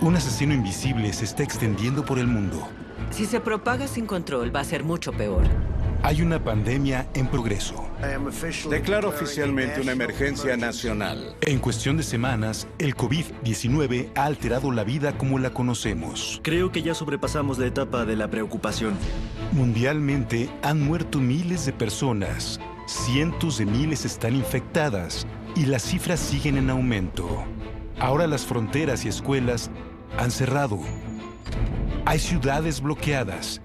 Un asesino invisible se está extendiendo por el mundo. Si se propaga sin control, va a ser mucho peor. Hay una pandemia en progreso. Declaro oficialmente una emergencia nacional. En cuestión de semanas, el COVID-19 ha alterado la vida como la conocemos. Creo que ya sobrepasamos la etapa de la preocupación. Mundialmente han muerto miles de personas. Cientos de miles están infectadas y las cifras siguen en aumento. Ahora las fronteras y escuelas han cerrado. Hay ciudades bloqueadas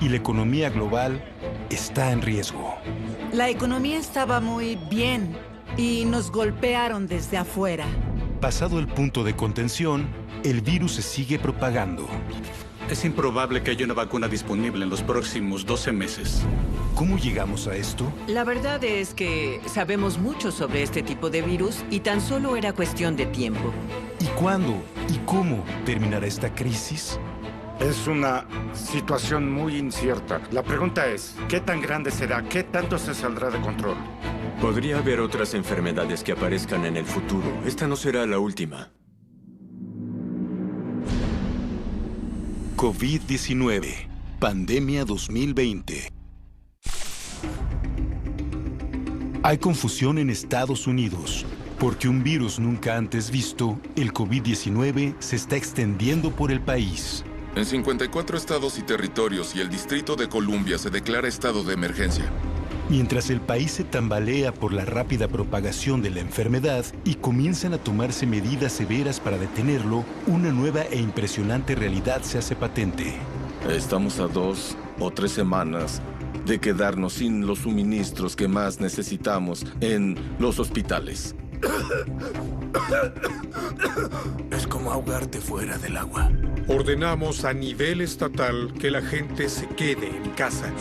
y la economía global está en riesgo. La economía estaba muy bien y nos golpearon desde afuera. Pasado el punto de contención, el virus se sigue propagando. Es improbable que haya una vacuna disponible en los próximos 12 meses. ¿Cómo llegamos a esto? La verdad es que sabemos mucho sobre este tipo de virus y tan solo era cuestión de tiempo. ¿Y cuándo y cómo terminará esta crisis? Es una situación muy incierta. La pregunta es, ¿qué tan grande será? ¿Qué tanto se saldrá de control? Podría haber otras enfermedades que aparezcan en el futuro. Esta no será la última. COVID-19, pandemia 2020. Hay confusión en Estados Unidos, porque un virus nunca antes visto, el COVID-19, se está extendiendo por el país. En 54 estados y territorios y el Distrito de Columbia se declara estado de emergencia. Mientras el país se tambalea por la rápida propagación de la enfermedad y comienzan a tomarse medidas severas para detenerlo, una nueva e impresionante realidad se hace patente. Estamos a 2 o 3 semanas de quedarnos sin los suministros que más necesitamos en los hospitales. Es como ahogarte fuera del agua. Ordenamos a nivel estatal que la gente se quede en casa.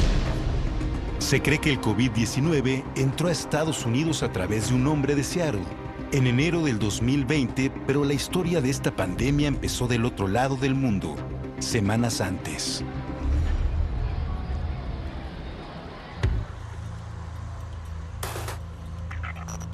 Se cree que el COVID-19 entró a Estados Unidos a través de un hombre de Seattle en enero del 2020, pero la historia de esta pandemia empezó del otro lado del mundo, semanas antes.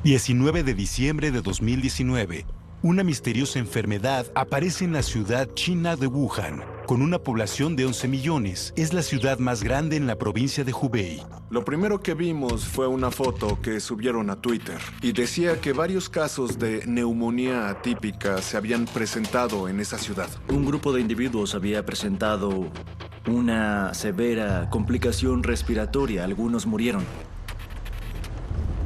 ...19 de diciembre de 2019... una misteriosa enfermedad aparece en la ciudad china de Wuhan, con una población de 11 millones. Es la ciudad más grande en la provincia de Hubei. Lo primero que vimos fue una foto que subieron a Twitter y decía que varios casos de neumonía atípica se habían presentado en esa ciudad. Un grupo de individuos había presentado una severa complicación respiratoria. Algunos murieron.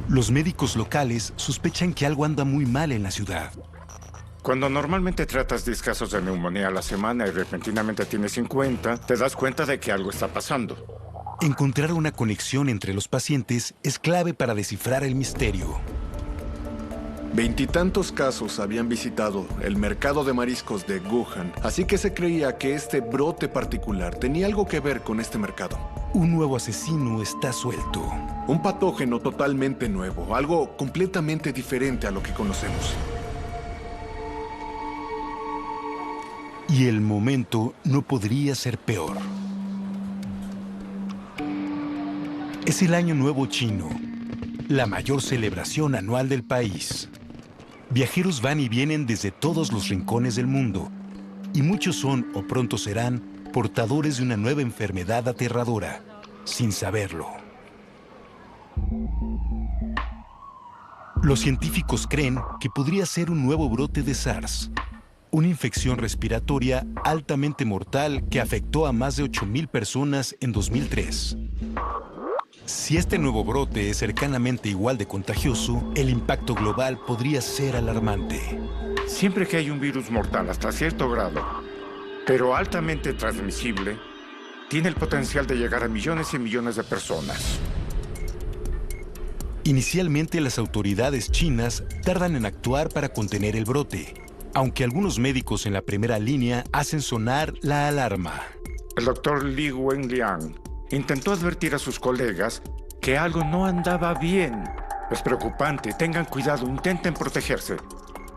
Los médicos locales sospechan que algo anda muy mal en la ciudad. Cuando normalmente tratas 10 casos de neumonía a la semana y repentinamente tienes 50, te das cuenta de que algo está pasando. Encontrar una conexión entre los pacientes es clave para descifrar el misterio. 20 y tantos casos habían visitado el mercado de mariscos de Wuhan, así que se creía que este brote particular tenía algo que ver con este mercado. Un nuevo asesino está suelto. Un patógeno totalmente nuevo, algo completamente diferente a lo que conocemos. Y el momento no podría ser peor. Es el Año Nuevo Chino, la mayor celebración anual del país. Viajeros van y vienen desde todos los rincones del mundo, y muchos son, o pronto serán, portadores de una nueva enfermedad aterradora, sin saberlo. Los científicos creen que podría ser un nuevo brote de SARS, una infección respiratoria altamente mortal que afectó a más de 8,000 personas en 2003. Si este nuevo brote es cercanamente igual de contagioso, el impacto global podría ser alarmante. Siempre que hay un virus mortal hasta cierto grado, pero altamente transmisible, tiene el potencial de llegar a millones y millones de personas. Inicialmente, las autoridades chinas tardan en actuar para contener el brote, aunque algunos médicos en la primera línea hacen sonar la alarma. El doctor Li Wenliang intentó advertir a sus colegas que algo no andaba bien. Es preocupante, tengan cuidado, intenten protegerse.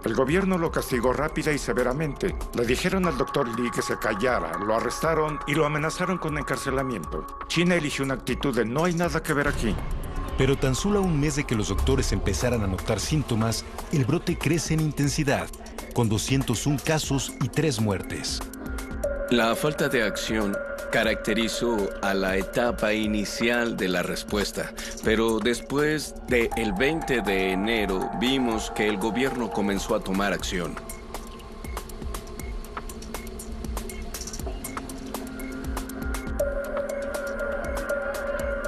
El gobierno lo castigó rápida y severamente. Le dijeron al doctor Li que se callara, lo arrestaron y lo amenazaron con encarcelamiento. China eligió una actitud de no hay nada que ver aquí. Pero tan solo a un mes de que los doctores empezaran a notar síntomas, el brote crece en intensidad. con 201 casos y 3 muertes. La falta de acción caracterizó a la etapa inicial de la respuesta, pero después del 20 de enero vimos que el gobierno comenzó a tomar acción.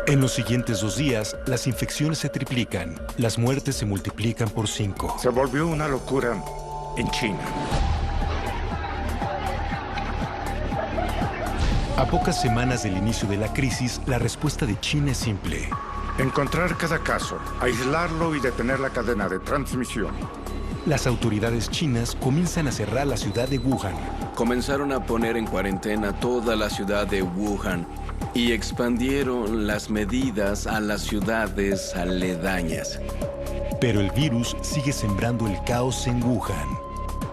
En los siguientes 2 días, las infecciones se triplican, las muertes se multiplican por 5. Se volvió una locura en China. A pocas semanas del inicio de la crisis, la respuesta de China es simple. Encontrar cada caso, aislarlo y detener la cadena de transmisión. Las autoridades chinas comienzan a cerrar la ciudad de Wuhan. Comenzaron a poner en cuarentena toda la ciudad de Wuhan y expandieron las medidas a las ciudades aledañas. Pero el virus sigue sembrando el caos en Wuhan.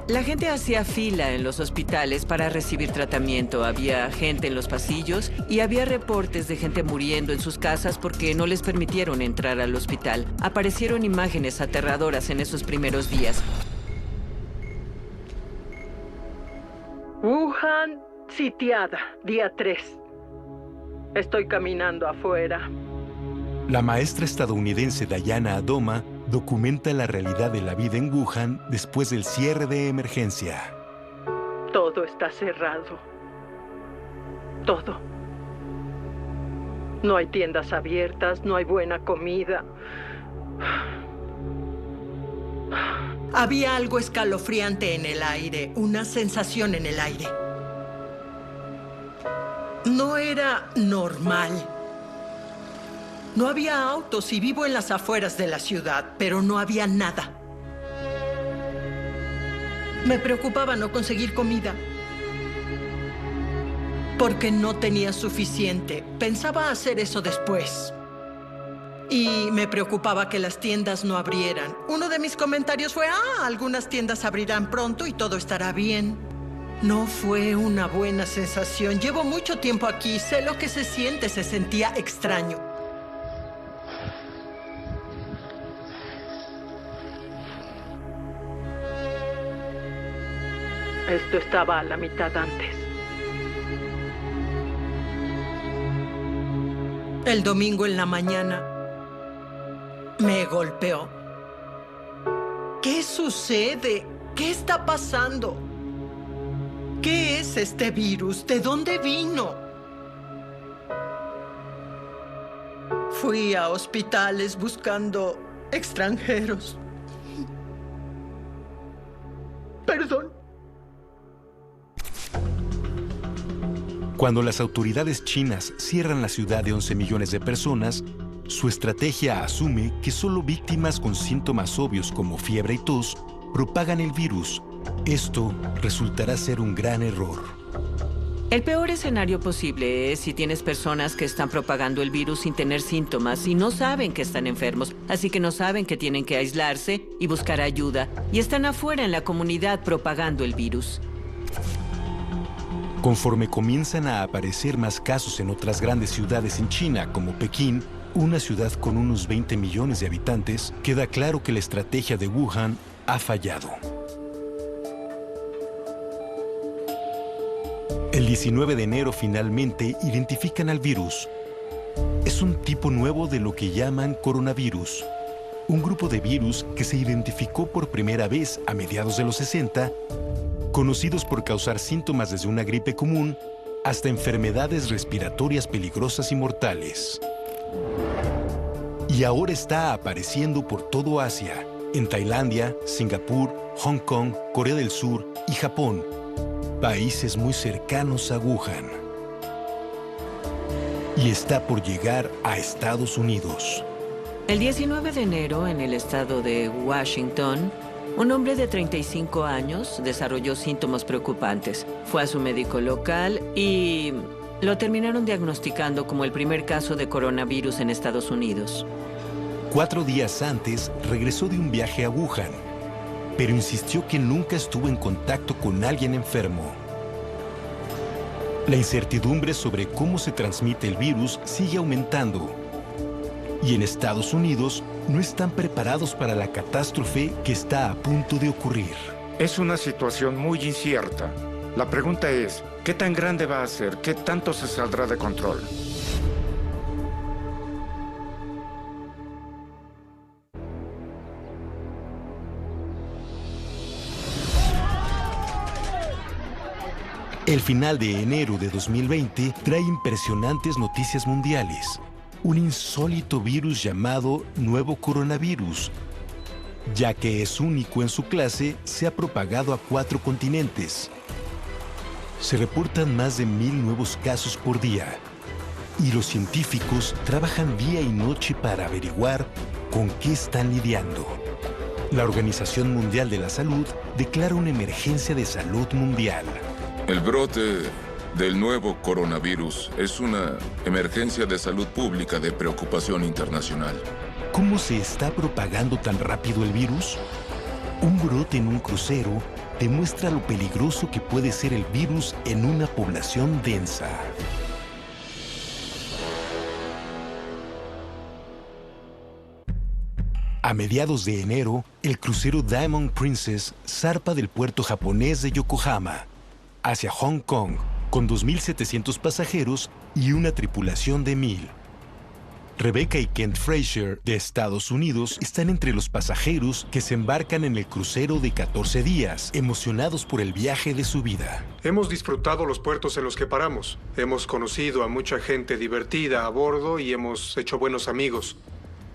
La gente hacía fila en los hospitales para recibir tratamiento. Había gente en los pasillos y había reportes de gente muriendo en sus casas porque no les permitieron entrar al hospital. Aparecieron imágenes aterradoras en esos primeros días. Wuhan sitiada, día 3. Estoy caminando afuera. La maestra estadounidense Diana Adoma documenta la realidad de la vida en Wuhan después del cierre de emergencia. Todo está cerrado. Todo. No hay tiendas abiertas, no hay buena comida. Había algo escalofriante en el aire, una sensación en el aire. No era normal. No había autos y vivo en las afueras de la ciudad, pero no había nada. Me preocupaba no conseguir comida, porque no tenía suficiente. Pensaba hacer eso después. Y me preocupaba que las tiendas no abrieran. Uno de mis comentarios fue, algunas tiendas abrirán pronto y todo estará bien. No fue una buena sensación. Llevo mucho tiempo aquí, sé lo que se siente, se sentía extraño. Esto estaba a la mitad antes. El domingo en la mañana me golpeó. ¿Qué sucede? ¿Qué está pasando? ¿Qué es este virus? ¿De dónde vino? Fui a hospitales buscando extranjeros. Perdón. Cuando las autoridades chinas cierran la ciudad de 11 millones de personas, su estrategia asume que solo víctimas con síntomas obvios como fiebre y tos propagan el virus. Esto resultará ser un gran error. El peor escenario posible es si tienes personas que están propagando el virus sin tener síntomas y no saben que están enfermos, así que no saben que tienen que aislarse y buscar ayuda, y están afuera en la comunidad propagando el virus. Conforme comienzan a aparecer más casos en otras grandes ciudades en China, como Pekín, una ciudad con unos 20 millones de habitantes, queda claro que la estrategia de Wuhan ha fallado. El 19 de enero finalmente identifican al virus. Es un tipo nuevo de lo que llaman coronavirus, un grupo de virus que se identificó por primera vez a mediados de los 60, conocidos por causar síntomas desde una gripe común hasta enfermedades respiratorias peligrosas y mortales. Y ahora está apareciendo por todo Asia, en Tailandia, Singapur, Hong Kong, Corea del Sur y Japón, países muy cercanos a Wuhan. Y está por llegar a Estados Unidos. El 19 de enero, en el estado de Washington, un hombre de 35 años desarrolló síntomas preocupantes. Fue a su médico local y lo terminaron diagnosticando como el primer caso de coronavirus en Estados Unidos. 4 días antes, regresó de un viaje a Wuhan, pero insistió que nunca estuvo en contacto con alguien enfermo. La incertidumbre sobre cómo se transmite el virus sigue aumentando. Y en Estados Unidos no están preparados para la catástrofe que está a punto de ocurrir. Es una situación muy incierta. La pregunta es, ¿qué tan grande va a ser? ¿Qué tanto se saldrá de control? El final de enero de 2020 trae impresionantes noticias mundiales. Un insólito virus llamado nuevo coronavirus, ya que es único en su clase, se ha propagado a 4 continentes. Se reportan más de 1000 nuevos casos por día, y los científicos trabajan día y noche para averiguar con qué están lidiando. La Organización Mundial de la Salud declara una emergencia de salud mundial. El brote del nuevo coronavirus es una emergencia de salud pública de preocupación internacional. ¿Cómo se está propagando tan rápido el virus? Un brote en un crucero demuestra lo peligroso que puede ser el virus en una población densa. A mediados de enero, el crucero Diamond Princess zarpa del puerto japonés de Yokohama hacia Hong Kong con 2.700 pasajeros y una tripulación de 1.000. Rebecca y Kent Fraser, de Estados Unidos, están entre los pasajeros que se embarcan en el crucero de 14 días, emocionados por el viaje de su vida. Hemos disfrutado los puertos en los que paramos. Hemos conocido a mucha gente divertida a bordo y hemos hecho buenos amigos.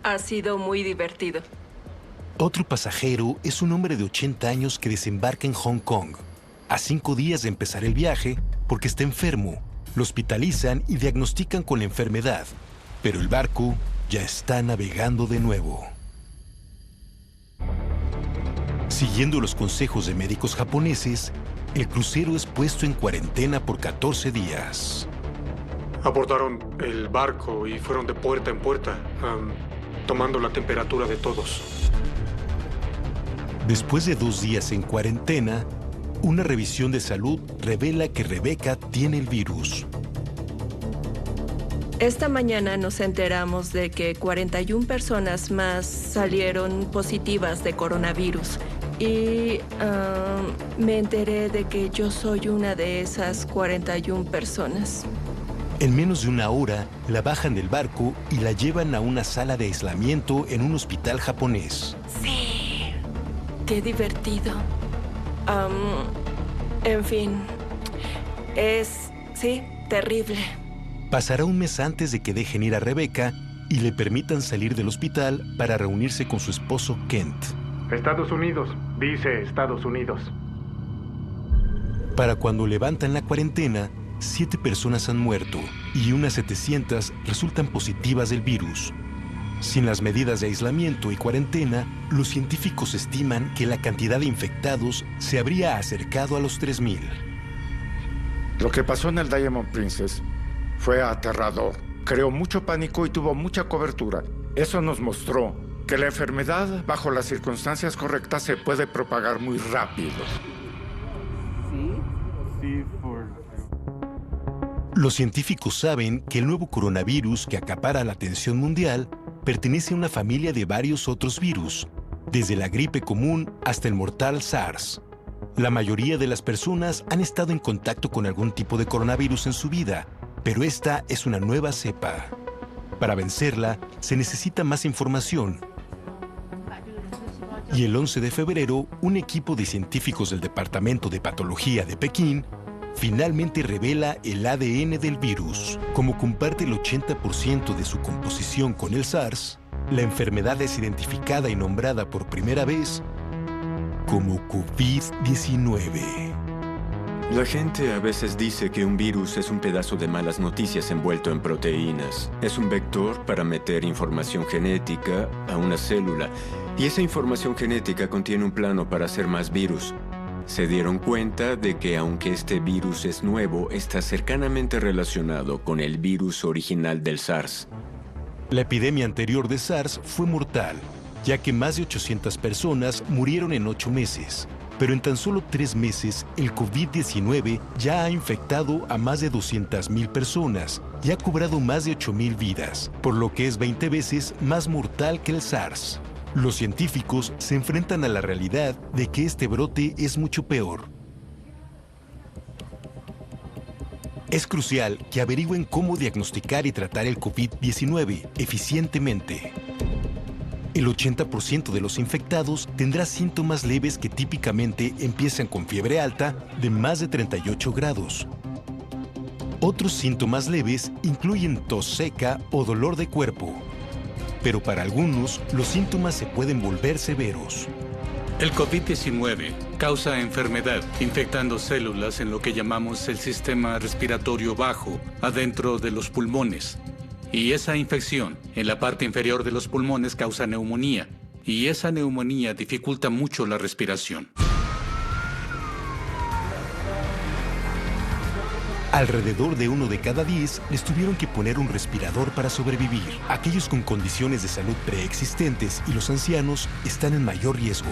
Ha sido muy divertido. Otro pasajero es un hombre de 80 años que desembarca en Hong Kong. A 5 días de empezar el viaje, porque está enfermo, lo hospitalizan y diagnostican con la enfermedad. Pero el barco ya está navegando de nuevo. Siguiendo los consejos de médicos japoneses, el crucero es puesto en cuarentena por 14 días. Abordaron el barco y fueron de puerta en puerta, tomando la temperatura de todos. Después de 2 días en cuarentena, una revisión de salud revela que Rebecca tiene el virus. Esta mañana nos enteramos de que 41 personas más salieron positivas de coronavirus. Y me enteré de que yo soy una de esas 41 personas. En menos de 1 hora, la bajan del barco y la llevan a una sala de aislamiento en un hospital japonés. Sí, qué divertido. En fin, sí, terrible. Pasará un mes antes de que dejen ir a Rebecca y le permitan salir del hospital para reunirse con su esposo Kent. Estados Unidos, dice Estados Unidos. Para cuando levantan la cuarentena, 7 personas han muerto y unas 700 resultan positivas del virus. Sin las medidas de aislamiento y cuarentena, los científicos estiman que la cantidad de infectados se habría acercado a los 3.000. Lo que pasó en el Diamond Princess fue aterrador. Creó mucho pánico y tuvo mucha cobertura. Eso nos mostró que la enfermedad, bajo las circunstancias correctas, se puede propagar muy rápido. Los científicos saben que el nuevo coronavirus que acapara la atención mundial pertenece a una familia de varios otros virus, desde la gripe común hasta el mortal SARS. La mayoría de las personas han estado en contacto con algún tipo de coronavirus en su vida, pero esta es una nueva cepa. Para vencerla, se necesita más información. Y el 11 de febrero, un equipo de científicos del Departamento de Patología de Pekín finalmente revela el ADN del virus. Como comparte el 80% de su composición con el SARS, la enfermedad es identificada y nombrada por primera vez como COVID-19. La gente a veces dice que un virus es un pedazo de malas noticias envuelto en proteínas. Es un vector para meter información genética a una célula. Y esa información genética contiene un plano para hacer más virus. Se dieron cuenta de que aunque este virus es nuevo, está cercanamente relacionado con el virus original del SARS. La epidemia anterior de SARS fue mortal, ya que más de 800 personas murieron en 8 meses. Pero en tan solo 3 meses, el COVID-19 ya ha infectado a más de 200,000 personas y ha cobrado más de 8,000 vidas, por lo que es 20 veces más mortal que el SARS. Los científicos se enfrentan a la realidad de que este brote es mucho peor. Es crucial que averigüen cómo diagnosticar y tratar el COVID-19 eficientemente. El 80% de los infectados tendrá síntomas leves que típicamente empiezan con fiebre alta de más de 38 grados. Otros síntomas leves incluyen tos seca o dolor de cuerpo. Pero para algunos, los síntomas se pueden volver severos. El COVID-19 causa enfermedad, infectando células en lo que llamamos el sistema respiratorio bajo, adentro de los pulmones. Y esa infección en la parte inferior de los pulmones causa neumonía, y esa neumonía dificulta mucho la respiración. Alrededor de 1 de cada 10 les tuvieron que poner un respirador para sobrevivir. Aquellos con condiciones de salud preexistentes y los ancianos están en mayor riesgo.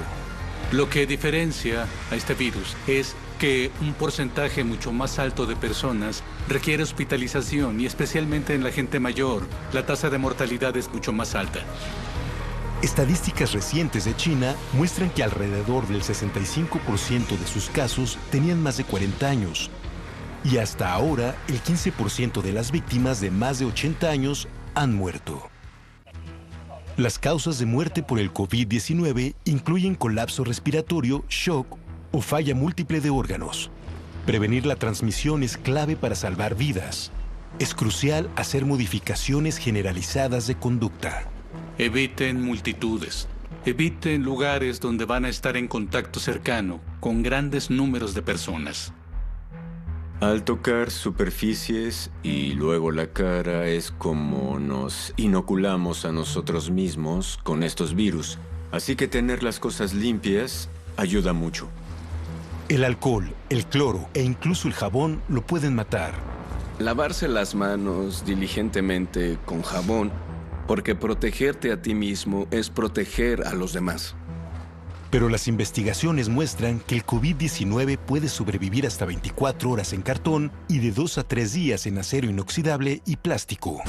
Lo que diferencia a este virus es que un porcentaje mucho más alto de personas requiere hospitalización y especialmente en la gente mayor, la tasa de mortalidad es mucho más alta. Estadísticas recientes de China muestran que alrededor del 65% de sus casos tenían más de 40 años. Y hasta ahora, el 15% de las víctimas de más de 80 años han muerto. Las causas de muerte por el COVID-19 incluyen colapso respiratorio, shock o falla múltiple de órganos. Prevenir la transmisión es clave para salvar vidas. Es crucial hacer modificaciones generalizadas de conducta. Eviten multitudes. Eviten lugares donde van a estar en contacto cercano con grandes números de personas. Al tocar superficies y luego la cara es como nos inoculamos a nosotros mismos con estos virus. Así que tener las cosas limpias ayuda mucho. El alcohol, el cloro e incluso el jabón lo pueden matar. Lavarse las manos diligentemente con jabón, porque protegerte a ti mismo es proteger a los demás. Pero las investigaciones muestran que el COVID-19 puede sobrevivir hasta 24 horas en cartón y de 2 a 3 días en acero inoxidable y plástico.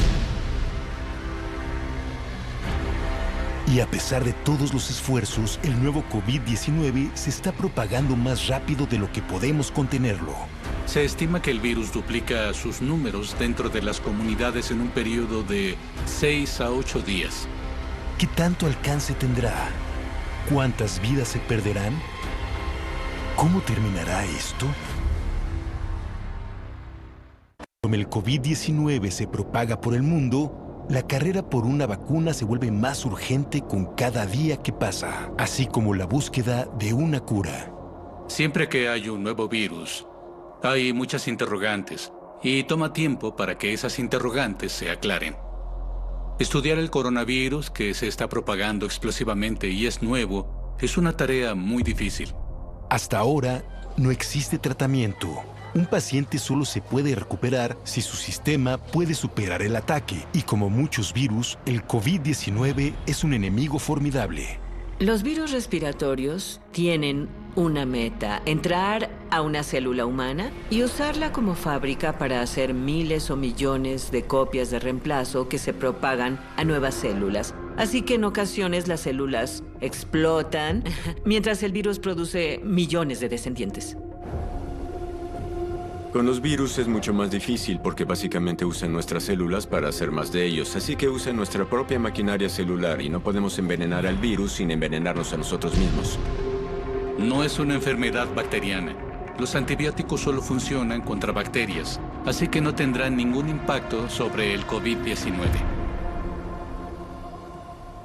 Y a pesar de todos los esfuerzos, el nuevo COVID-19 se está propagando más rápido de lo que podemos contenerlo. Se estima que el virus duplica sus números dentro de las comunidades en un periodo de 6 a 8 días. ¿Qué tanto alcance tendrá? ¿Cuántas vidas se perderán? ¿Cómo terminará esto? Como el COVID-19 se propaga por el mundo, la carrera por una vacuna se vuelve más urgente con cada día que pasa, así como la búsqueda de una cura. Siempre que hay un nuevo virus, hay muchas interrogantes, y toma tiempo para que esas interrogantes se aclaren. Estudiar el coronavirus, que se está propagando explosivamente y es nuevo, es una tarea muy difícil. Hasta ahora, no existe tratamiento. Un paciente solo se puede recuperar si su sistema puede superar el ataque. Y como muchos virus, el COVID-19 es un enemigo formidable. Los virus respiratorios tienen una meta: entrar a una célula humana y usarla como fábrica para hacer miles o millones de copias de reemplazo que se propagan a nuevas células. Así que en ocasiones las células explotan mientras el virus produce millones de descendientes. Con los virus es mucho más difícil porque básicamente usan nuestras células para hacer más de ellos. Así que usan nuestra propia maquinaria celular y no podemos envenenar al virus sin envenenarnos a nosotros mismos. No es una enfermedad bacteriana. Los antibióticos solo funcionan contra bacterias, así que no tendrán ningún impacto sobre el COVID-19.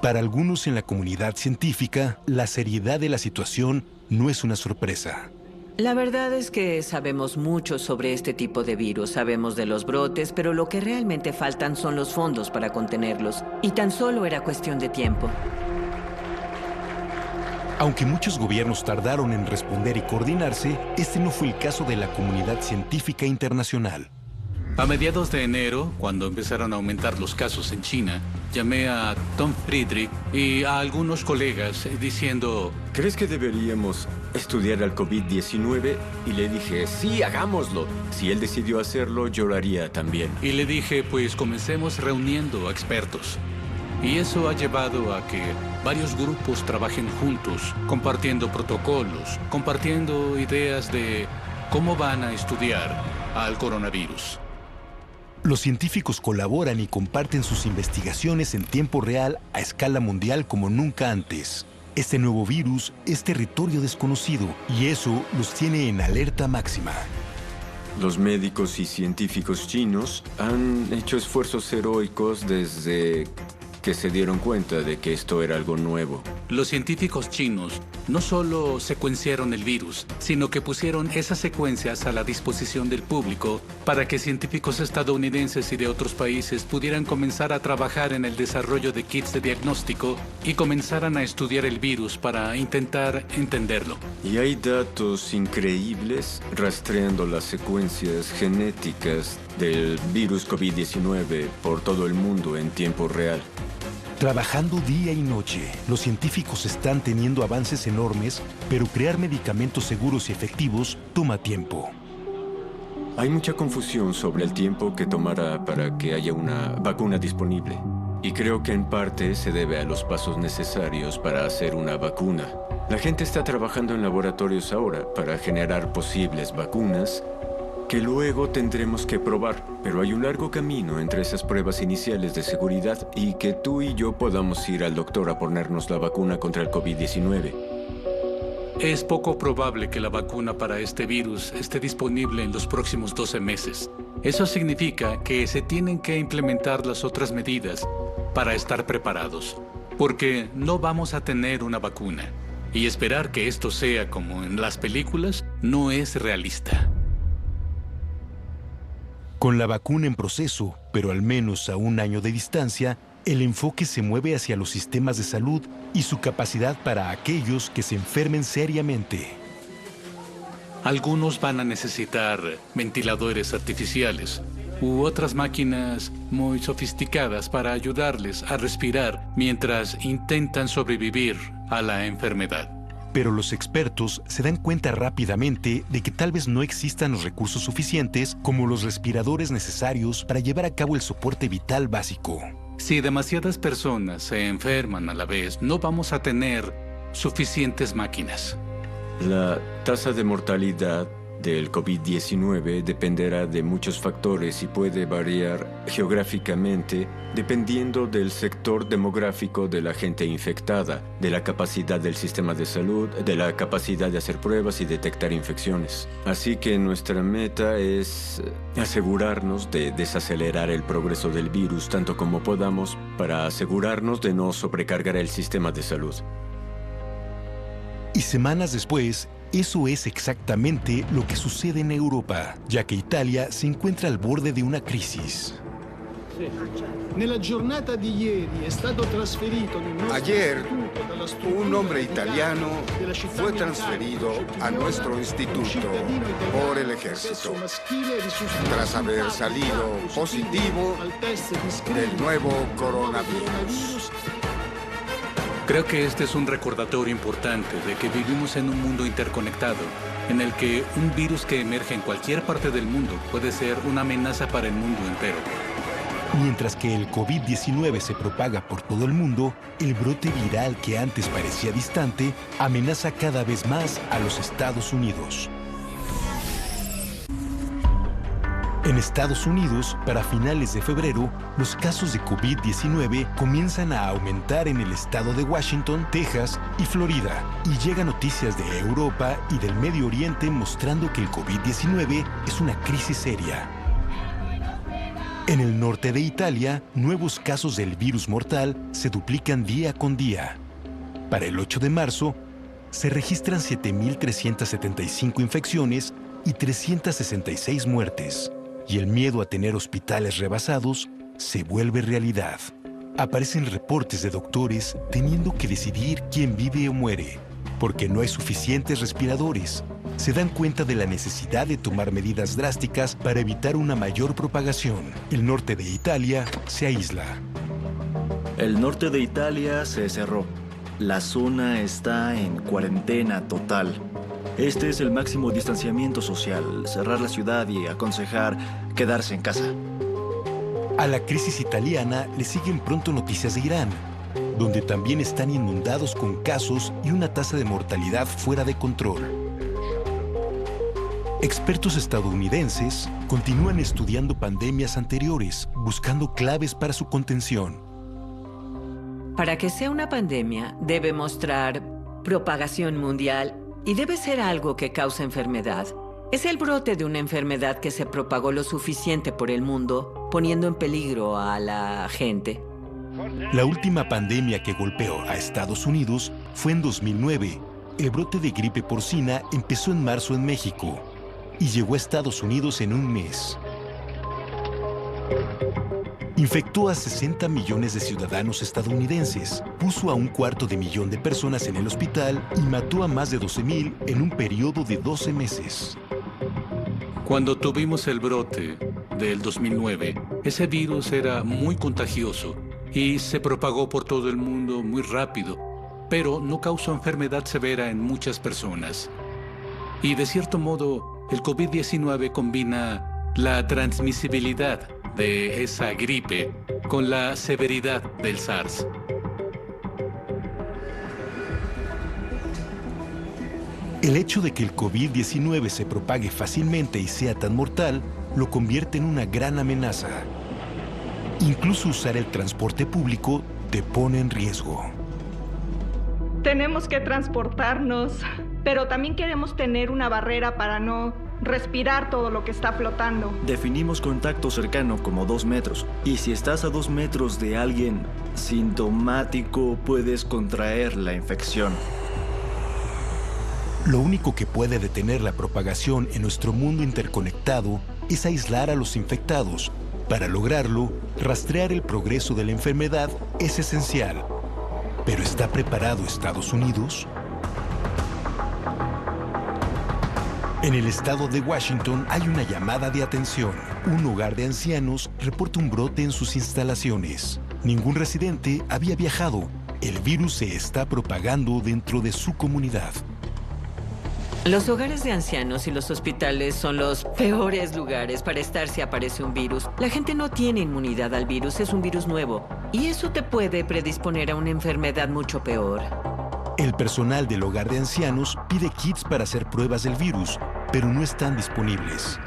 Para algunos en la comunidad científica, la seriedad de la situación no es una sorpresa. La verdad es que sabemos mucho sobre este tipo de virus, sabemos de los brotes, pero lo que realmente faltan son los fondos para contenerlos, y tan solo era cuestión de tiempo. Aunque muchos gobiernos tardaron en responder y coordinarse, este no fue el caso de la comunidad científica internacional. A mediados de enero, cuando empezaron a aumentar los casos en China, llamé a Tom Friedrich y a algunos colegas diciendo: ¿crees que deberíamos estudiar al COVID-19? Y le dije, sí, hagámoslo. Si él decidió hacerlo, yo lo haría también. Y le dije, pues comencemos reuniendo a expertos. Y eso ha llevado a que varios grupos trabajen juntos, compartiendo protocolos, compartiendo ideas de cómo van a estudiar al coronavirus. Los científicos colaboran y comparten sus investigaciones en tiempo real a escala mundial como nunca antes. Este nuevo virus es territorio desconocido y eso los tiene en alerta máxima. Los médicos y científicos chinos han hecho esfuerzos heroicos desde que se dieron cuenta de que esto era algo nuevo. Los científicos chinos no solo secuenciaron el virus, sino que pusieron esas secuencias a la disposición del público para que científicos estadounidenses y de otros países pudieran comenzar a trabajar en el desarrollo de kits de diagnóstico y comenzaran a estudiar el virus para intentar entenderlo. Y hay datos increíbles rastreando las secuencias genéticas del virus COVID-19 por todo el mundo en tiempo real. Trabajando día y noche, los científicos están teniendo avances enormes, pero crear medicamentos seguros y efectivos toma tiempo. Hay mucha confusión sobre el tiempo que tomará para que haya una vacuna disponible. Y creo que en parte se debe a los pasos necesarios para hacer una vacuna. La gente está trabajando en laboratorios ahora para generar posibles vacunas que luego tendremos que probar, pero hay un largo camino entre esas pruebas iniciales de seguridad y que tú y yo podamos ir al doctor a ponernos la vacuna contra el COVID-19. Es poco probable que la vacuna para este virus esté disponible en los próximos 12 meses. Eso significa que se tienen que implementar las otras medidas para estar preparados, porque no vamos a tener una vacuna. Y esperar que esto sea como en las películas no es realista. Con la vacuna en proceso, pero al menos a un año de distancia, el enfoque se mueve hacia los sistemas de salud y su capacidad para aquellos que se enfermen seriamente. Algunos van a necesitar ventiladores artificiales u otras máquinas muy sofisticadas para ayudarles a respirar mientras intentan sobrevivir a la enfermedad. Pero los expertos se dan cuenta rápidamente de que tal vez no existan los recursos suficientes como los respiradores necesarios para llevar a cabo el soporte vital básico. Si demasiadas personas se enferman a la vez, no vamos a tener suficientes máquinas. La tasa de mortalidad del COVID-19 dependerá de muchos factores y puede variar geográficamente dependiendo del sector demográfico de la gente infectada, de la capacidad del sistema de salud, de la capacidad de hacer pruebas y detectar infecciones. Así que nuestra meta es asegurarnos de desacelerar el progreso del virus tanto como podamos para asegurarnos de no sobrecargar el sistema de salud. Y semanas después, eso es exactamente lo que sucede en Europa, ya que Italia se encuentra al borde de una crisis. Ayer, un hombre italiano fue transferido a nuestro instituto por el ejército, tras haber salido positivo del nuevo coronavirus. Creo que este es un recordatorio importante de que vivimos en un mundo interconectado, en el que un virus que emerge en cualquier parte del mundo puede ser una amenaza para el mundo entero. Mientras que el COVID-19 se propaga por todo el mundo, el brote viral que antes parecía distante amenaza cada vez más a los Estados Unidos. En Estados Unidos, para finales de febrero, los casos de COVID-19 comienzan a aumentar en el estado de Washington, Texas y Florida. Y llegan noticias de Europa y del Medio Oriente mostrando que el COVID-19 es una crisis seria. En el norte de Italia, nuevos casos del virus mortal se duplican día con día. Para el 8 de marzo, se registran 7.375 infecciones y 366 muertes. Y el miedo a tener hospitales rebasados se vuelve realidad. Aparecen reportes de doctores teniendo que decidir quién vive o muere, porque no hay suficientes respiradores. Se dan cuenta de la necesidad de tomar medidas drásticas para evitar una mayor propagación. El norte de Italia se aísla. El norte de Italia se cerró. La zona está en cuarentena total. Este es el máximo distanciamiento social, cerrar la ciudad y aconsejar quedarse en casa. A la crisis italiana le siguen pronto noticias de Irán, donde también están inundados con casos y una tasa de mortalidad fuera de control. Expertos estadounidenses continúan estudiando pandemias anteriores, buscando claves para su contención. Para que sea una pandemia, debe mostrar propagación mundial y debe ser algo que causa enfermedad. Es el brote de una enfermedad que se propagó lo suficiente por el mundo, poniendo en peligro a la gente. La última pandemia que golpeó a Estados Unidos fue en 2009. El brote de gripe porcina empezó en marzo en México y llegó a Estados Unidos en un mes. Infectó a 60 millones de ciudadanos estadounidenses, puso a 250,000 de personas en el hospital y mató a más de 12,000 en un periodo de 12 meses. Cuando tuvimos el brote del 2009, ese virus era muy contagioso y se propagó por todo el mundo muy rápido, pero no causó enfermedad severa en muchas personas. Y de cierto modo, el COVID-19 combina la transmisibilidad de esa gripe con la severidad del SARS. El hecho de que el COVID-19 se propague fácilmente y sea tan mortal lo convierte en una gran amenaza. Incluso usar el transporte público te pone en riesgo. Tenemos que transportarnos, pero también queremos tener una barrera para no respirar todo lo que está flotando. Definimos contacto cercano como 2 metros. Y si estás a 2 metros de alguien sintomático, puedes contraer la infección. Lo único que puede detener la propagación en nuestro mundo interconectado es aislar a los infectados. Para lograrlo, rastrear el progreso de la enfermedad es esencial. ¿Pero está preparado Estados Unidos? En el estado de Washington hay una llamada de atención. Un hogar de ancianos reporta un brote en sus instalaciones. Ningún residente había viajado. El virus se está propagando dentro de su comunidad. Los hogares de ancianos y los hospitales son los peores lugares para estar si aparece un virus. La gente no tiene inmunidad al virus, es un virus nuevo. Y eso te puede predisponer a una enfermedad mucho peor. El personal del hogar de ancianos pide kits para hacer pruebas del virus, pero no están disponibles.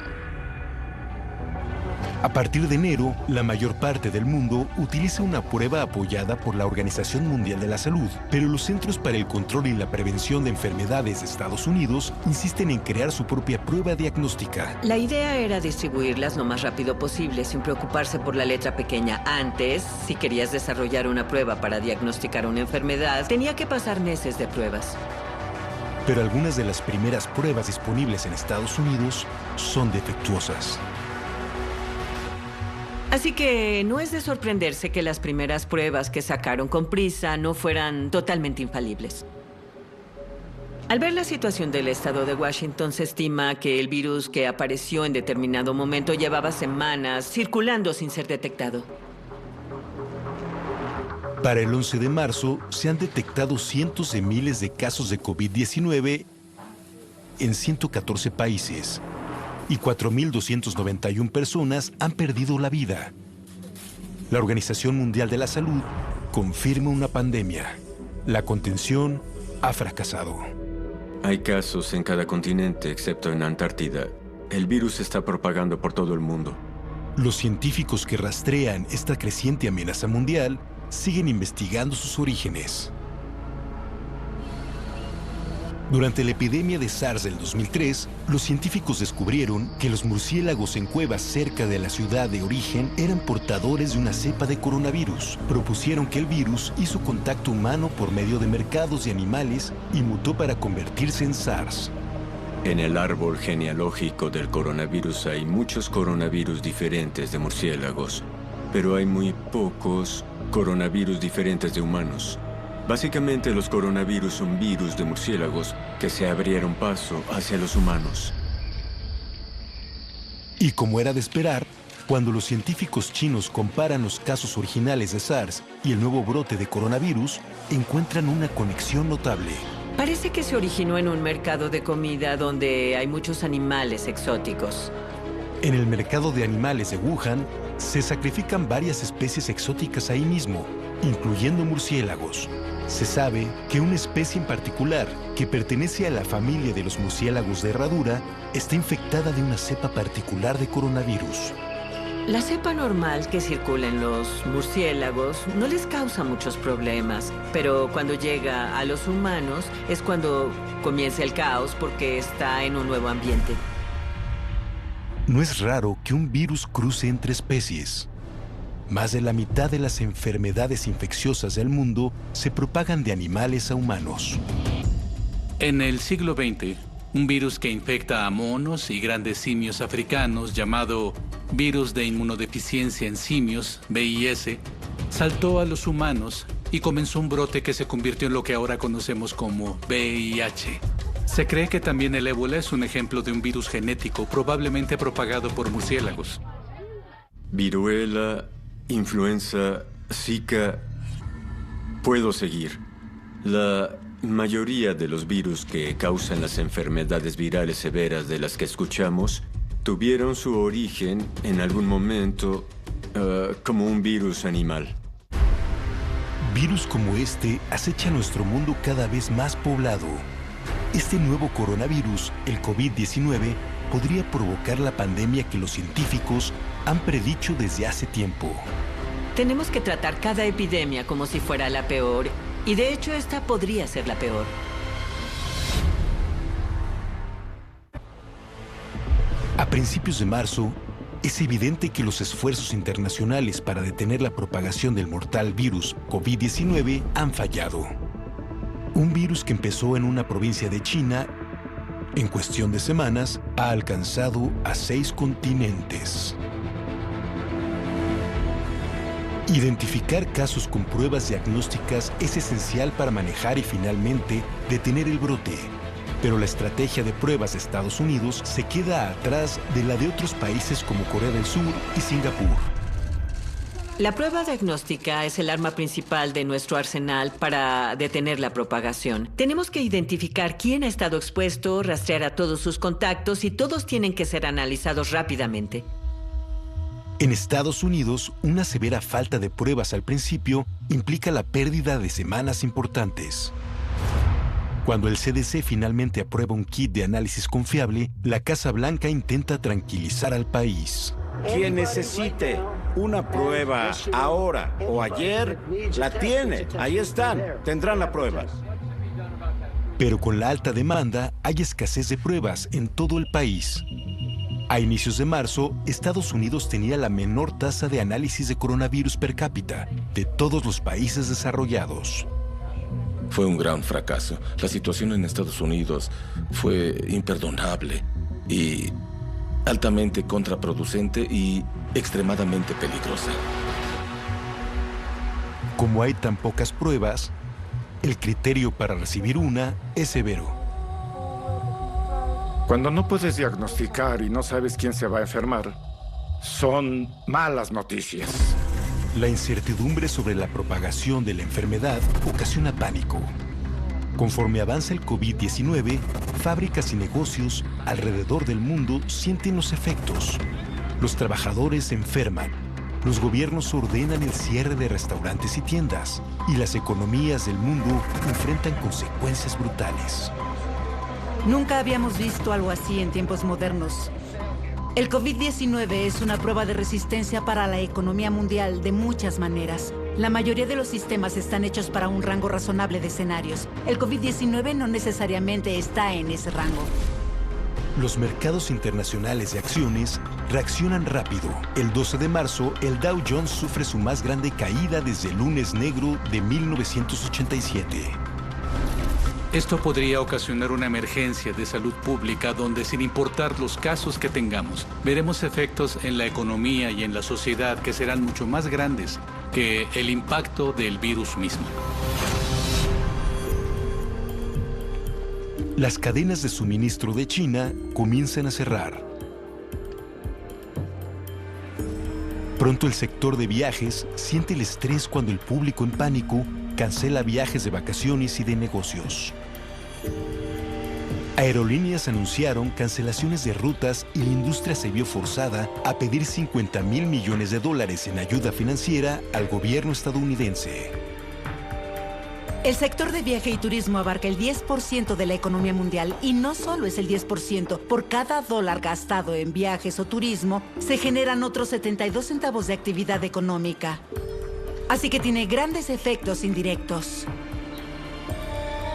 A partir de enero, la mayor parte del mundo utiliza una prueba apoyada por la Organización Mundial de la Salud, pero los Centros para el Control y la Prevención de Enfermedades de Estados Unidos insisten en crear su propia prueba diagnóstica. La idea era distribuirlas lo más rápido posible, sin preocuparse por la letra pequeña. Antes, si querías desarrollar una prueba para diagnosticar una enfermedad, tenía que pasar meses de pruebas. Pero algunas de las primeras pruebas disponibles en Estados Unidos son defectuosas. Así que no es de sorprenderse que las primeras pruebas que sacaron con prisa no fueran totalmente infalibles. Al ver la situación del estado de Washington, se estima que el virus que apareció en determinado momento llevaba semanas circulando sin ser detectado. Para el 11 de marzo, se han detectado cientos de miles de casos de COVID-19 en 114 países. Y 4.291 personas han perdido la vida. La Organización Mundial de la Salud confirma una pandemia. La contención ha fracasado. Hay casos en cada continente, excepto en Antártida. El virus se está propagando por todo el mundo. Los científicos que rastrean esta creciente amenaza mundial siguen investigando sus orígenes. Durante la epidemia de SARS del 2003, los científicos descubrieron que los murciélagos en cuevas cerca de la ciudad de origen eran portadores de una cepa de coronavirus. Propusieron que el virus hizo contacto humano por medio de mercados de animales y mutó para convertirse en SARS. En el árbol genealógico del coronavirus hay muchos coronavirus diferentes de murciélagos, pero hay muy pocos coronavirus diferentes de humanos. Básicamente, los coronavirus son virus de murciélagos que se abrieron paso hacia los humanos. Y como era de esperar, cuando los científicos chinos comparan los casos originales de SARS y el nuevo brote de coronavirus, encuentran una conexión notable. Parece que se originó en un mercado de comida donde hay muchos animales exóticos. En el mercado de animales de Wuhan, se sacrifican varias especies exóticas ahí mismo, incluyendo murciélagos. Se sabe que una especie en particular, que pertenece a la familia de los murciélagos de herradura, está infectada de una cepa particular de coronavirus. La cepa normal que circula en los murciélagos no les causa muchos problemas, pero cuando llega a los humanos es cuando comienza el caos porque está en un nuevo ambiente. No es raro que un virus cruce entre especies. Más de la mitad de las enfermedades infecciosas del mundo se propagan de animales a humanos. En el siglo XX, un virus que infecta a monos y grandes simios africanos llamado virus de inmunodeficiencia en simios, VIS, saltó a los humanos y comenzó un brote que se convirtió en lo que ahora conocemos como VIH. Se cree que también el ébola es un ejemplo de un virus genético probablemente propagado por murciélagos. Viruela, influenza, Zika. Puedo seguir. La mayoría de los virus que causan las enfermedades virales severas de las que escuchamos tuvieron su origen en algún momento como un virus animal. Virus como este acecha nuestro mundo cada vez más poblado. Este nuevo coronavirus, el COVID-19, podría provocar la pandemia que los científicos han predicho desde hace tiempo. Tenemos que tratar cada epidemia como si fuera la peor, y de hecho esta podría ser la peor. A principios de marzo, es evidente que los esfuerzos internacionales para detener la propagación del mortal virus COVID-19 han fallado. Un virus que empezó en una provincia de China, en cuestión de semanas, ha alcanzado a 6 continentes. Identificar casos con pruebas diagnósticas es esencial para manejar y finalmente detener el brote. Pero la estrategia de pruebas de Estados Unidos se queda atrás de la de otros países como Corea del Sur y Singapur. La prueba diagnóstica es el arma principal de nuestro arsenal para detener la propagación. Tenemos que identificar quién ha estado expuesto, rastrear a todos sus contactos y todos tienen que ser analizados rápidamente. En Estados Unidos, una severa falta de pruebas al principio implica la pérdida de semanas importantes. Cuando el CDC finalmente aprueba un kit de análisis confiable, la Casa Blanca intenta tranquilizar al país. Quien necesite una prueba ahora o ayer, la tiene. Ahí están. Tendrán la prueba. Pero con la alta demanda, hay escasez de pruebas en todo el país. A inicios de marzo, Estados Unidos tenía la menor tasa de análisis de coronavirus per cápita de todos los países desarrollados. Fue un gran fracaso. La situación en Estados Unidos fue imperdonable y altamente contraproducente y extremadamente peligrosa. Como hay tan pocas pruebas, el criterio para recibir una es severo. Cuando no puedes diagnosticar y no sabes quién se va a enfermar, son malas noticias. La incertidumbre sobre la propagación de la enfermedad ocasiona pánico. Conforme avanza el COVID-19, fábricas y negocios alrededor del mundo sienten los efectos. Los trabajadores se enferman, los gobiernos ordenan el cierre de restaurantes y tiendas, y las economías del mundo enfrentan consecuencias brutales. Nunca habíamos visto algo así en tiempos modernos. El COVID-19 es una prueba de resistencia para la economía mundial de muchas maneras. La mayoría de los sistemas están hechos para un rango razonable de escenarios. El COVID-19 no necesariamente está en ese rango. Los mercados internacionales de acciones reaccionan rápido. El 12 de marzo, el Dow Jones sufre su más grande caída desde el lunes negro de 1987. Esto podría ocasionar una emergencia de salud pública donde, sin importar los casos que tengamos, veremos efectos en la economía y en la sociedad que serán mucho más grandes que el impacto del virus mismo. Las cadenas de suministro de China comienzan a cerrar. Pronto el sector de viajes siente el estrés cuando el público en pánico cancela viajes de vacaciones y de negocios. Aerolíneas anunciaron cancelaciones de rutas y la industria se vio forzada a pedir $50,000 millones en ayuda financiera al gobierno estadounidense. El sector de viaje y turismo abarca el 10% de la economía mundial y no solo es el 10%. Por cada dólar gastado en viajes o turismo, se generan otros 72 centavos de actividad económica. Así que tiene grandes efectos indirectos.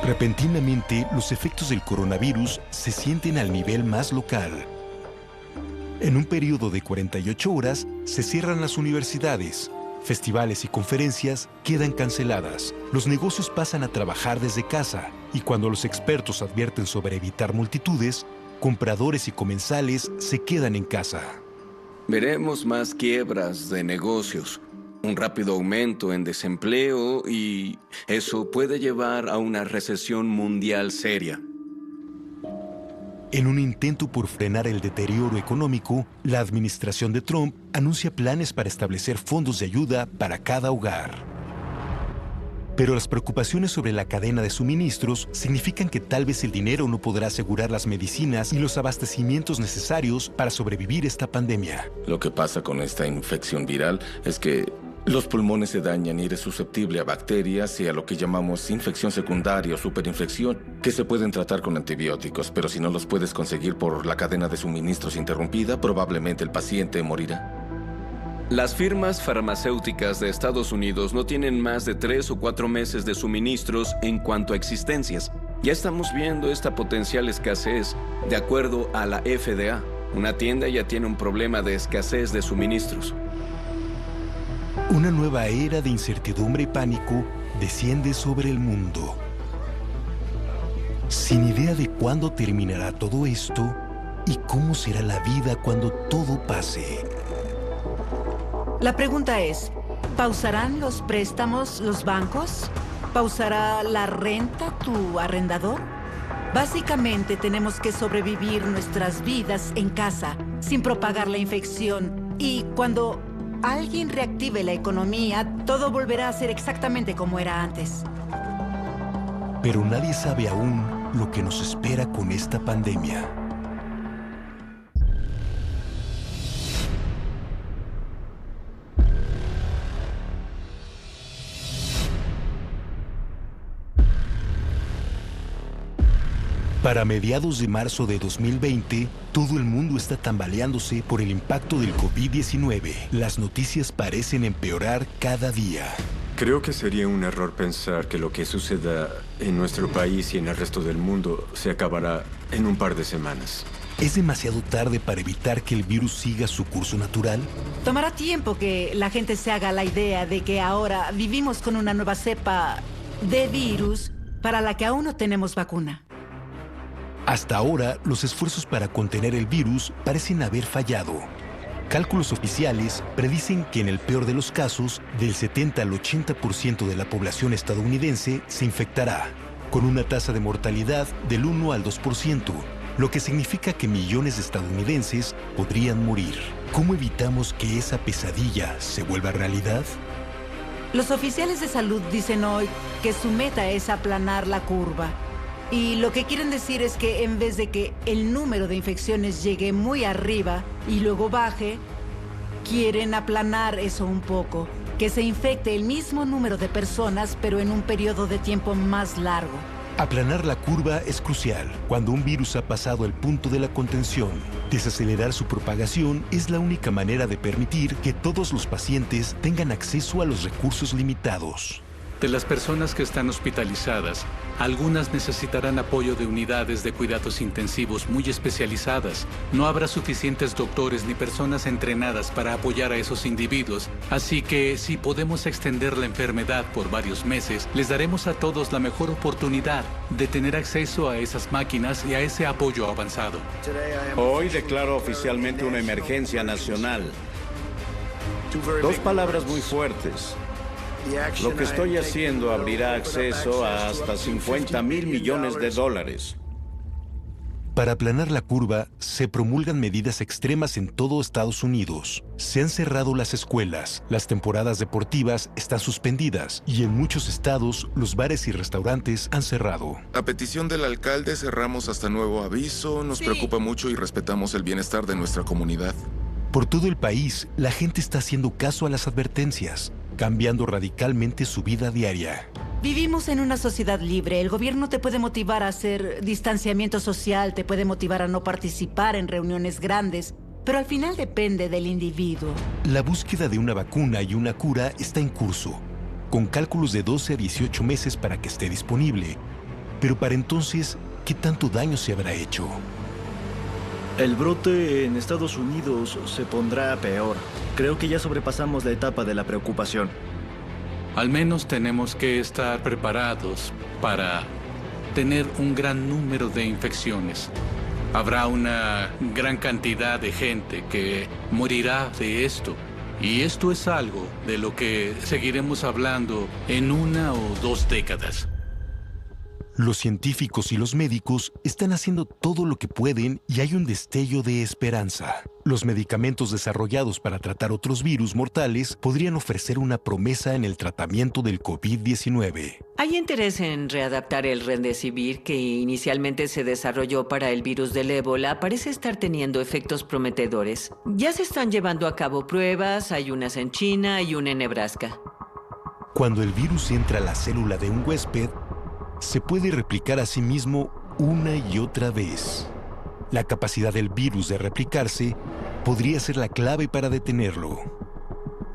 Repentinamente, los efectos del coronavirus se sienten al nivel más local. En un periodo de 48 horas, se cierran las universidades. Festivales y conferencias quedan canceladas. Los negocios pasan a trabajar desde casa. Y cuando los expertos advierten sobre evitar multitudes, compradores y comensales se quedan en casa. Veremos más quiebras de negocios, un rápido aumento en desempleo y eso puede llevar a una recesión mundial seria. En un intento por frenar el deterioro económico, la administración de Trump anuncia planes para establecer fondos de ayuda para cada hogar. Pero las preocupaciones sobre la cadena de suministros significan que tal vez el dinero no podrá asegurar las medicinas y los abastecimientos necesarios para sobrevivir esta pandemia. Lo que pasa con esta infección viral es que los pulmones se dañan y eres susceptible a bacterias y a lo que llamamos infección secundaria o superinfección, que se pueden tratar con antibióticos, pero si no los puedes conseguir por la cadena de suministros interrumpida, probablemente el paciente morirá. Las firmas farmacéuticas de Estados Unidos no tienen más de 3 o 4 meses de suministros en cuanto a existencias. Ya estamos viendo esta potencial escasez. De acuerdo a la FDA, una tienda ya tiene un problema de escasez de suministros. Una nueva era de incertidumbre y pánico desciende sobre el mundo. Sin idea de cuándo terminará todo esto y cómo será la vida cuando todo pase. La pregunta es, ¿pausarán los préstamos los bancos? ¿Pausará la renta tu arrendador? Básicamente tenemos que sobrevivir nuestras vidas en casa, sin propagar la infección. Y cuando alguien reactive la economía, todo volverá a ser exactamente como era antes. Pero nadie sabe aún lo que nos espera con esta pandemia. Para mediados de marzo de 2020, todo el mundo está tambaleándose por el impacto del COVID-19. Las noticias parecen empeorar cada día. Creo que sería un error pensar que lo que suceda en nuestro país y en el resto del mundo se acabará en un par de semanas. ¿Es demasiado tarde para evitar que el virus siga su curso natural? Tomará tiempo que la gente se haga la idea de que ahora vivimos con una nueva cepa de virus para la que aún no tenemos vacuna. Hasta ahora, los esfuerzos para contener el virus parecen haber fallado. Cálculos oficiales predicen que en el peor de los casos, del 70 al 80% de la población estadounidense se infectará, con una tasa de mortalidad del 1 al 2%, lo que significa que millones de estadounidenses podrían morir. ¿Cómo evitamos que esa pesadilla se vuelva realidad? Los oficiales de salud dicen hoy que su meta es aplanar la curva. Y lo que quieren decir es que en vez de que el número de infecciones llegue muy arriba y luego baje, quieren aplanar eso un poco, que se infecte el mismo número de personas, pero en un periodo de tiempo más largo. Aplanar la curva es crucial cuando un virus ha pasado el punto de la contención. Desacelerar su propagación es la única manera de permitir que todos los pacientes tengan acceso a los recursos limitados. De las personas que están hospitalizadas, algunas necesitarán apoyo de unidades de cuidados intensivos muy especializadas. No habrá suficientes doctores ni personas entrenadas para apoyar a esos individuos, así que si podemos extender la enfermedad por varios meses, les daremos a todos la mejor oportunidad de tener acceso a esas máquinas y a ese apoyo avanzado. Hoy declaro oficialmente una emergencia nacional. 2 palabras muy fuertes. Lo que estoy haciendo abrirá acceso a hasta $50,000 millones. Para aplanar la curva, se promulgan medidas extremas en todo Estados Unidos. Se han cerrado las escuelas, las temporadas deportivas están suspendidas y en muchos estados los bares y restaurantes han cerrado. A petición del alcalde cerramos hasta nuevo aviso. Nos preocupa mucho y respetamos el bienestar de nuestra comunidad. Por todo el país, la gente está haciendo caso a las advertencias, cambiando radicalmente su vida diaria. Vivimos en una sociedad libre. El gobierno te puede motivar a hacer distanciamiento social, te puede motivar a no participar en reuniones grandes, pero al final depende del individuo. La búsqueda de una vacuna y una cura está en curso, con cálculos de 12 a 18 meses para que esté disponible. Pero para entonces, ¿qué tanto daño se habrá hecho? El brote en Estados Unidos se pondrá peor. Creo que ya sobrepasamos la etapa de la preocupación. Al menos tenemos que estar preparados para tener un gran número de infecciones. Habrá una gran cantidad de gente que morirá de esto. Y esto es algo de lo que seguiremos hablando en 1 o 2 décadas. Los científicos y los médicos están haciendo todo lo que pueden y hay un destello de esperanza. Los medicamentos desarrollados para tratar otros virus mortales podrían ofrecer una promesa en el tratamiento del COVID-19. Hay interés en readaptar el Remdesivir, que inicialmente se desarrolló para el virus del ébola. Parece estar teniendo efectos prometedores. Ya se están llevando a cabo pruebas, hay unas en China y una en Nebraska. Cuando el virus entra a la célula de un huésped, se puede replicar a sí mismo una y otra vez. La capacidad del virus de replicarse podría ser la clave para detenerlo.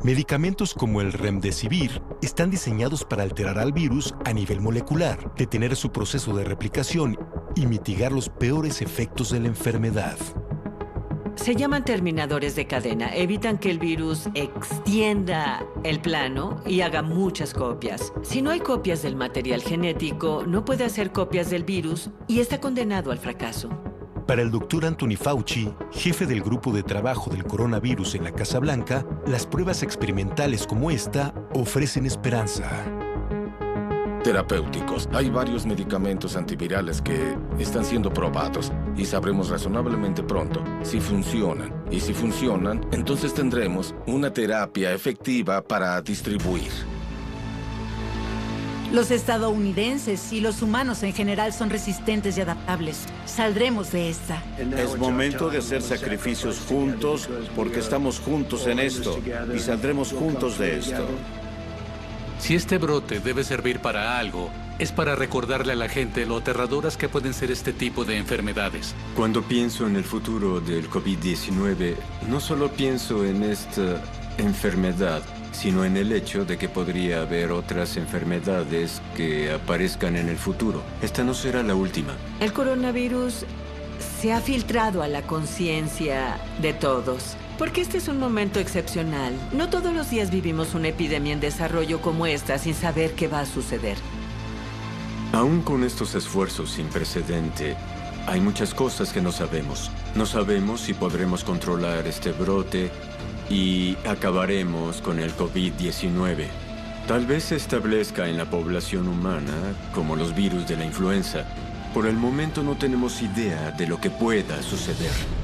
Medicamentos como el Remdesivir están diseñados para alterar al virus a nivel molecular, detener su proceso de replicación y mitigar los peores efectos de la enfermedad. Se llaman terminadores de cadena. Evitan que el virus extienda el plano y haga muchas copias. Si no hay copias del material genético, no puede hacer copias del virus y está condenado al fracaso. Para el Dr. Anthony Fauci, jefe del grupo de trabajo del coronavirus en la Casa Blanca, las pruebas experimentales como esta ofrecen esperanza. Terapéuticos. Hay varios medicamentos antivirales que están siendo probados y sabremos razonablemente pronto si funcionan. Y si funcionan, entonces tendremos una terapia efectiva para distribuir. Los estadounidenses y los humanos en general son resistentes y adaptables. Saldremos de esta. Es momento de hacer sacrificios juntos porque estamos juntos en esto y saldremos juntos de esto. Si este brote debe servir para algo, es para recordarle a la gente lo aterradoras que pueden ser este tipo de enfermedades. Cuando pienso en el futuro del COVID-19, no solo pienso en esta enfermedad, sino en el hecho de que podría haber otras enfermedades que aparezcan en el futuro. Esta no será la última. El coronavirus se ha filtrado a la conciencia de todos. Porque este es un momento excepcional. No todos los días vivimos una epidemia en desarrollo como esta sin saber qué va a suceder. Aún con estos esfuerzos sin precedente, hay muchas cosas que no sabemos. No sabemos si podremos controlar este brote y acabaremos con el COVID-19. Tal vez se establezca en la población humana como los virus de la influenza. Por el momento no tenemos idea de lo que pueda suceder.